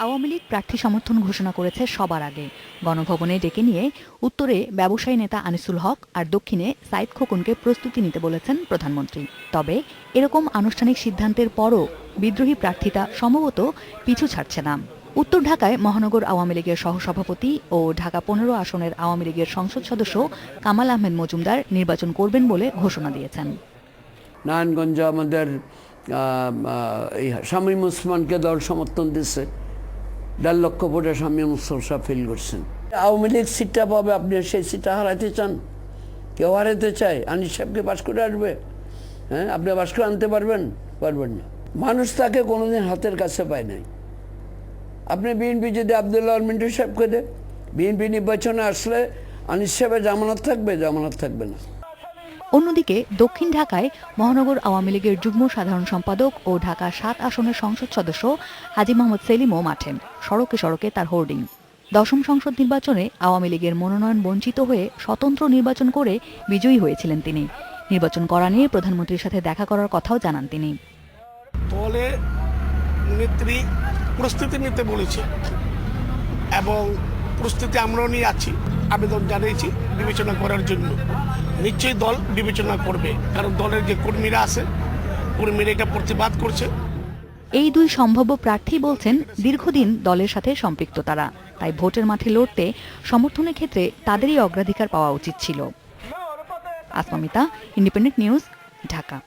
আওয়ামী লীগ প্রার্থী সমর্থন ঘোষণা করেছে সবার আগে। গণভবনে ডেকে নিয়ে উত্তরে ব্যবসায়ী নেতা আনিসুল হক আর দক্ষিণে সাইদ খোকনকে প্রস্তুতি নিতে বলেছেন প্রধানমন্ত্রী। তবে এরকম আনুষ্ঠানিক সিদ্ধান্তের পরও বিদ্রোহী প্রার্থীতা সম্ভবত পিছু ছাড়ছে না। উত্তর ঢাকায় মহানগর আওয়ামী লীগের সহসভাপতি ও ঢাকা ১৫ আসনের আওয়ামী লীগের সংসদ সদস্য কামাল আহমেদ মজুমদার নির্বাচন করবেন বলে ঘোষণা দিয়েছেন। নারায়ণগঞ্জে আমাদের শামীম ওসমানকে দল সমর্থন দিচ্ছে, ১.৫ লক্ষ ভোটে শামীম ওসমান সাহেব ফেল করছেন। আওয়ামী লীগ সিটটা পাবে, আপনি সেই সিটটা হারাতে চান? কেউ হারাতে চায়? আনিস সাহেবকে পাশ করে আসবে? হ্যাঁ, আপনি পাশ করে আনতে পারবেন? পারবেন না। মানুষ তাকে কোনোদিন হাতের কাছে পায় নাই। আপনি বিএনপি যদি আব্দুল্লাহ মিন্টু সাহেবকে দেন, বিএনপি নির্বাচনে আসলে আনিস সাহেবের জামানত থাকবে? জামানত থাকবে না। অন্যদিকে দক্ষিণ ঢাকায় মহানগর আওয়ামী লীগের যুগ্ম সাধারণ সম্পাদক ও ঢাকা ৭ আসনের সংসদ সদস্য হাজী মোহাম্মদ সেলিমও মাঠে। সড়কে সড়কে তার হোর্ডিং। ১০ম সংসদ নির্বাচনে আওয়ামী লীগের মনোনয়ন বঞ্চিত হয়ে স্বতন্ত্র নির্বাচন করে বিজয়ী হয়েছিলেন তিনি। নির্বাচন করা নিয়ে প্রধানমন্ত্রীর সাথে দেখা করার কথাও জানান তিনি। দলের নেত্রী প্রস্তুতি নিতে বলেছে এবং প্রস্তুতি আমরাও নিয়ে আছি, আবেদন জানিয়েছি বিবেচনা করার জন্য। নিশ্চয়ই দল বিবেচনা করবে, কারণ দলের যে কর্মীরা আছে, কর্মীরা এটা প্রতিবাদ করছে। এই দুই সম্ভাব্য প্রার্থী বলছেন দীর্ঘদিন দলের সাথে সম্পৃক্ত তারা, তাই ভোটের মাঠে লড়তে সমর্থনের ক্ষেত্রে তাদেরই অগ্রাধিকার পাওয়া উচিত ছিল। Asma Mita, independent news, Dhaka.